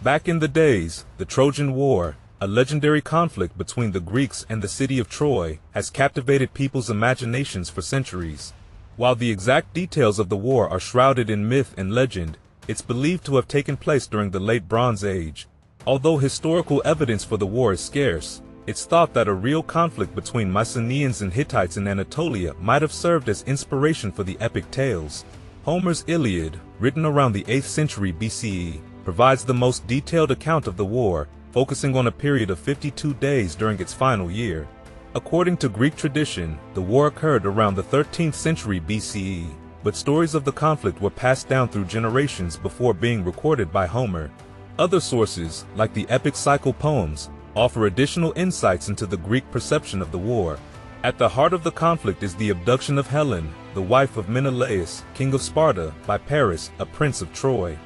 Back in the days, the Trojan War, a legendary conflict between the Greeks and the city of Troy, has captivated people's imaginations for centuries. While the exact details of the war are shrouded in myth and legend, it's believed to have taken place during the Late Bronze Age. Although historical evidence for the war is scarce, it's thought that a real conflict between Mycenaeans and Hittites in Anatolia might have served as inspiration for the epic tales. Homer's Iliad, written around the 8th century BCE, provides the most detailed account of the war, focusing on a period of 52 days during its final year. According to Greek tradition, the war occurred around the 13th century BCE, but stories of the conflict were passed down through generations before being recorded by Homer. Other sources, like the epic cycle poems, offer additional insights into the Greek perception of the war. At the heart of the conflict is the abduction of Helen, the wife of Menelaus, king of Sparta, by Paris, a prince of Troy.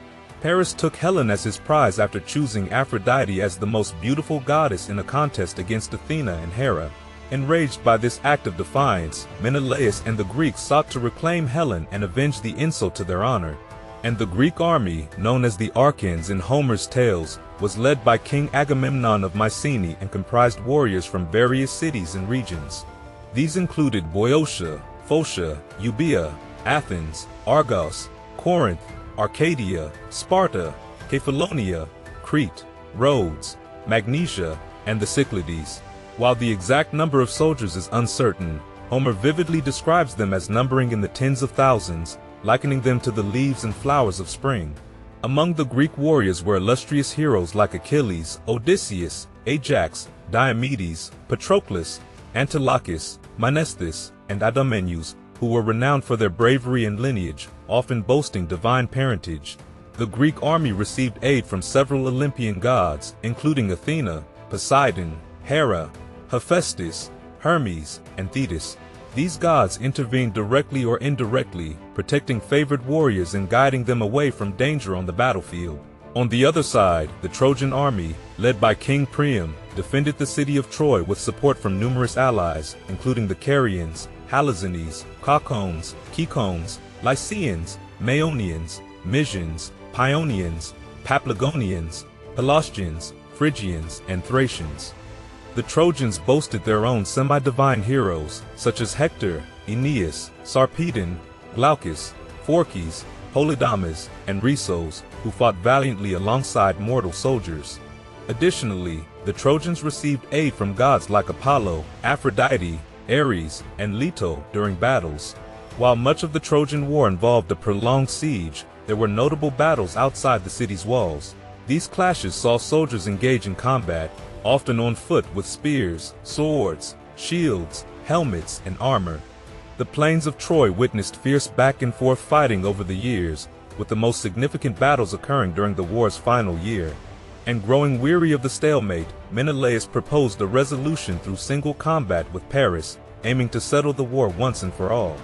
Paris took Helen as his prize after choosing Aphrodite as the most beautiful goddess in a contest against Athena and Hera. Enraged by this act of defiance, Menelaus and the Greeks sought to reclaim Helen and avenge the insult to their honor. And the Greek army, known as the Achaeans in Homer's tales, was led by King Agamemnon of Mycenae and comprised warriors from various cities and regions. These included Boeotia, Phocia, Euboea, Athens, Argos, Corinth, Arcadia, Sparta, Kephallonia, Crete, Rhodes, Magnesia, and the Cyclades. While the exact number of soldiers is uncertain, Homer vividly describes them as numbering in the tens of thousands, likening them to the leaves and flowers of spring. Among the Greek warriors were illustrious heroes like Achilles, Odysseus, Ajax, Diomedes, Patroclus, Antilochus, Mnestheus, and Idomeneus, who were renowned for their bravery and lineage, often boasting divine parentage. The Greek army received aid from several Olympian gods, including Athena, Poseidon, Hera, Hephaestus, Hermes, and Thetis. These gods intervened directly or indirectly, protecting favored warriors and guiding them away from danger on the battlefield. On the other side, the Trojan army, led by King Priam, defended the city of Troy with support from numerous allies, including the Carians, Halizines, Caucones, Kikones, Lycians, Maeonians, Mysians, Paeonians, Paphlagonians, Pelasgians, Phrygians, and Thracians. The Trojans boasted their own semi-divine heroes, such as Hector, Aeneas, Sarpedon, Glaucus, Phorcys, Polydamas, and Rhesos, who fought valiantly alongside mortal soldiers. Additionally, the Trojans received aid from gods like Apollo, Aphrodite, Ares, and Leto during battles. While much of the Trojan War involved a prolonged siege, there were notable battles outside the city's walls. These clashes saw soldiers engage in combat, often on foot with spears, swords, shields, helmets, and armor. The plains of Troy witnessed fierce back-and-forth fighting over the years, with the most significant battles occurring during the war's final year. And growing weary of the stalemate, Menelaus proposed a resolution through single combat with Paris, aiming to settle the war once and for all.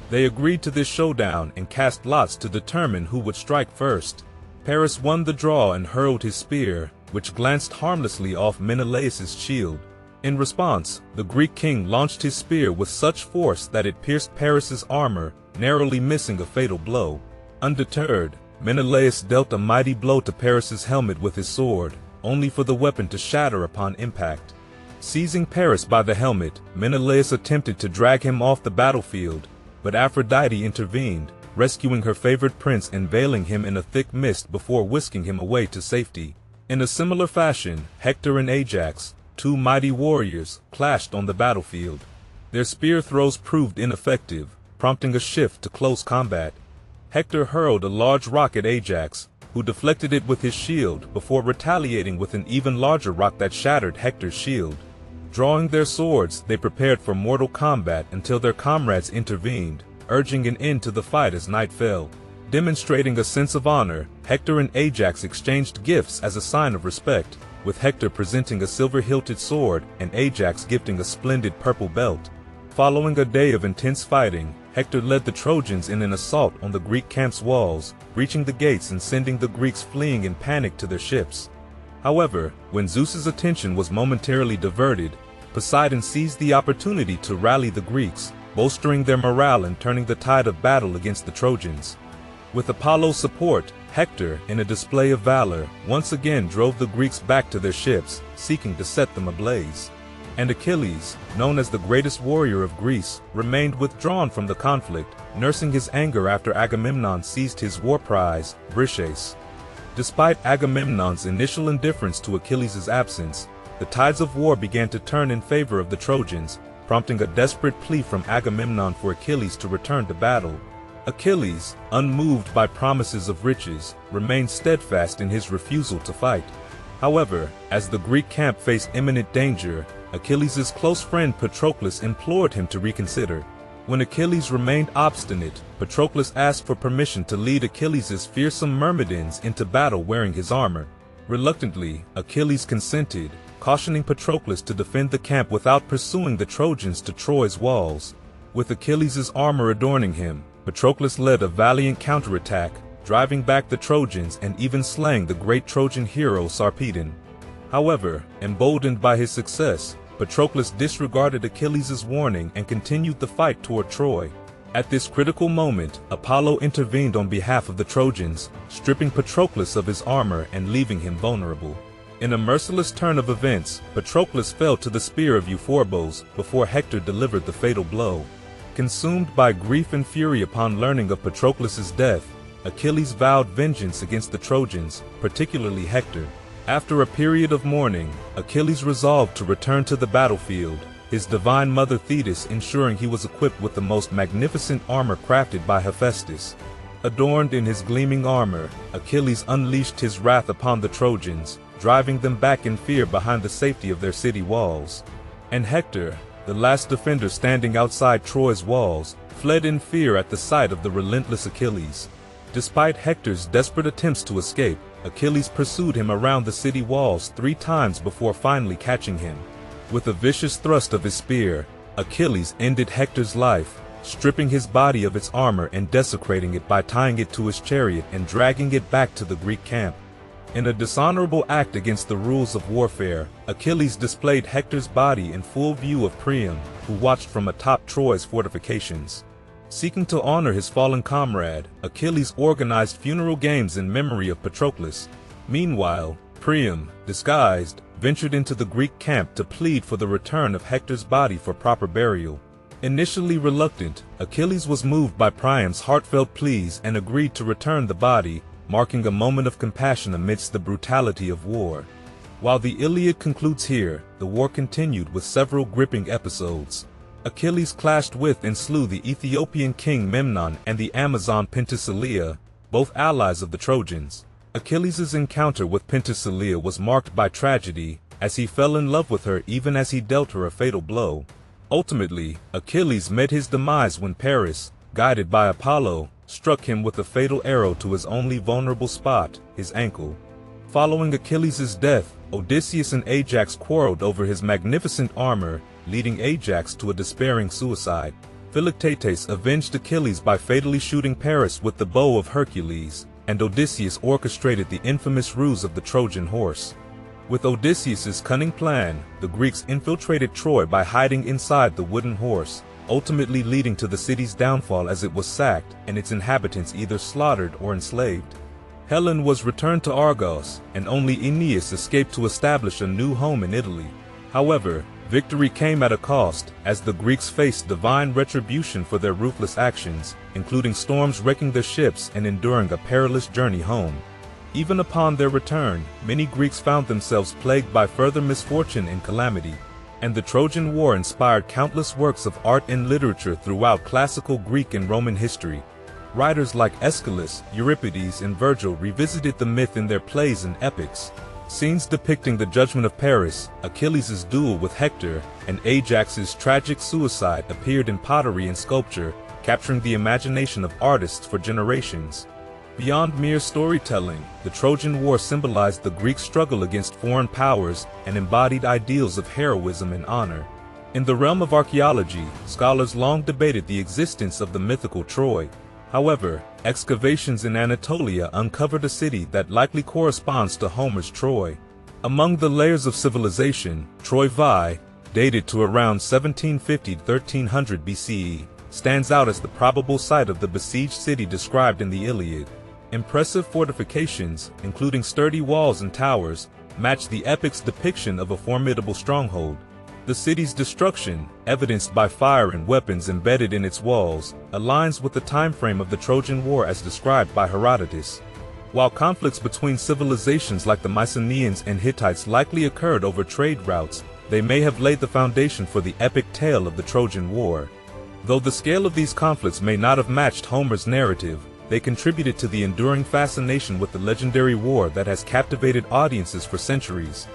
They agreed to this showdown and cast lots to determine who would strike first. Paris won the draw and hurled his spear, which glanced harmlessly off Menelaus's shield. In response, the Greek king launched his spear with such force that it pierced Paris's armor, narrowly missing a fatal blow. Undeterred, Menelaus dealt a mighty blow to Paris's helmet with his sword, only for the weapon to shatter upon impact. Seizing Paris by the helmet, Menelaus attempted to drag him off the battlefield, but Aphrodite intervened, rescuing her favored prince and veiling him in a thick mist before whisking him away to safety. In a similar fashion, Hector and Ajax, two mighty warriors, clashed on the battlefield. Their spear throws proved ineffective, prompting a shift to close combat. Hector hurled a large rock at Ajax, who deflected it with his shield before retaliating with an even larger rock that shattered Hector's shield. Drawing their swords, they prepared for mortal combat until their comrades intervened, urging an end to the fight as night fell. Demonstrating a sense of honor, Hector and Ajax exchanged gifts as a sign of respect, with Hector presenting a silver-hilted sword and Ajax gifting a splendid purple belt. Following a day of intense fighting, Hector led the Trojans in an assault on the Greek camp's walls, breaching the gates and sending the Greeks fleeing in panic to their ships. However, when Zeus's attention was momentarily diverted, Poseidon seized the opportunity to rally the Greeks, bolstering their morale and turning the tide of battle against the Trojans. With Apollo's support, Hector, in a display of valor, once again drove the Greeks back to their ships, seeking to set them ablaze. And Achilles, known as the greatest warrior of Greece, remained withdrawn from the conflict, nursing his anger after Agamemnon seized his war prize, Briseis. Despite Agamemnon's initial indifference to Achilles' absence, the tides of war began to turn in favor of the Trojans, prompting a desperate plea from Agamemnon for Achilles to return to battle. Achilles, unmoved by promises of riches, remained steadfast in his refusal to fight. However, as the Greek camp faced imminent danger, Achilles' close friend Patroclus implored him to reconsider. When Achilles remained obstinate, Patroclus asked for permission to lead Achilles' fearsome Myrmidons into battle wearing his armor. Reluctantly, Achilles consented, cautioning Patroclus to defend the camp without pursuing the Trojans to Troy's walls. With Achilles' armor adorning him, Patroclus led a valiant counterattack, driving back the Trojans and even slaying the great Trojan hero Sarpedon. However, emboldened by his success, Patroclus disregarded Achilles' warning and continued the fight toward Troy. At this critical moment, Apollo intervened on behalf of the Trojans, stripping Patroclus of his armor and leaving him vulnerable. In a merciless turn of events, Patroclus fell to the spear of Euphorbos before Hector delivered the fatal blow. Consumed by grief and fury upon learning of Patroclus' death, Achilles vowed vengeance against the Trojans, particularly Hector. After a period of mourning, Achilles resolved to return to the battlefield, his divine mother Thetis ensuring he was equipped with the most magnificent armor crafted by Hephaestus. Adorned in his gleaming armor, Achilles unleashed his wrath upon the Trojans, driving them back in fear behind the safety of their city walls. And Hector, the last defender standing outside Troy's walls, fled in fear at the sight of the relentless Achilles. Despite Hector's desperate attempts to escape, Achilles pursued him around the city walls 3 times before finally catching him. With a vicious thrust of his spear, Achilles ended Hector's life, stripping his body of its armor and desecrating it by tying it to his chariot and dragging it back to the Greek camp. In a dishonorable act against the rules of warfare, Achilles displayed Hector's body in full view of Priam, who watched from atop Troy's fortifications. Seeking to honor his fallen comrade, Achilles organized funeral games in memory of Patroclus. Meanwhile, Priam, disguised, ventured into the Greek camp to plead for the return of Hector's body for proper burial. Initially reluctant, Achilles was moved by Priam's heartfelt pleas and agreed to return the body, marking a moment of compassion amidst the brutality of war. While the Iliad concludes here, the war continued with several gripping episodes. Achilles clashed with and slew the Ethiopian king Memnon and the Amazon Penthesilea, both allies of the Trojans. Achilles' encounter with Penthesilea was marked by tragedy, as he fell in love with her even as he dealt her a fatal blow. Ultimately, Achilles met his demise when Paris, guided by Apollo, struck him with a fatal arrow to his only vulnerable spot, his ankle. Following Achilles' death, Odysseus and Ajax quarreled over his magnificent armor, leading Ajax to a despairing suicide. Philoctetes avenged Achilles by fatally shooting Paris with the bow of Hercules, and Odysseus orchestrated the infamous ruse of the Trojan Horse. With Odysseus' cunning plan, the Greeks infiltrated Troy by hiding inside the wooden horse, ultimately leading to the city's downfall as it was sacked and its inhabitants either slaughtered or enslaved. Helen was returned to Argos, and only Aeneas escaped to establish a new home in Italy. However, victory came at a cost, as the Greeks faced divine retribution for their ruthless actions, including storms wrecking their ships and enduring a perilous journey home. Even upon their return, many Greeks found themselves plagued by further misfortune and calamity, and the Trojan War inspired countless works of art and literature throughout classical Greek and Roman history. Writers like Aeschylus, Euripides, and Virgil revisited the myth in their plays and epics. Scenes depicting the judgment of Paris, Achilles' duel with Hector, and Ajax's tragic suicide appeared in pottery and sculpture, capturing the imagination of artists for generations. Beyond mere storytelling, the Trojan War symbolized the Greek struggle against foreign powers and embodied ideals of heroism and honor. In the realm of archaeology, scholars long debated the existence of the mythical Troy. However, excavations in Anatolia uncovered a city that likely corresponds to Homer's Troy. Among the layers of civilization, Troy Vi, dated to around 1750-1300 BCE, stands out as the probable site of the besieged city described in the Iliad. Impressive fortifications, including sturdy walls and towers, match the epic's depiction of a formidable stronghold. The city's destruction, evidenced by fire and weapons embedded in its walls, aligns with the time frame of the Trojan War as described by Herodotus. While conflicts between civilizations like the Mycenaeans and Hittites likely occurred over trade routes, they may have laid the foundation for the epic tale of the Trojan War. Though the scale of these conflicts may not have matched Homer's narrative, they contributed to the enduring fascination with the legendary war that has captivated audiences for centuries.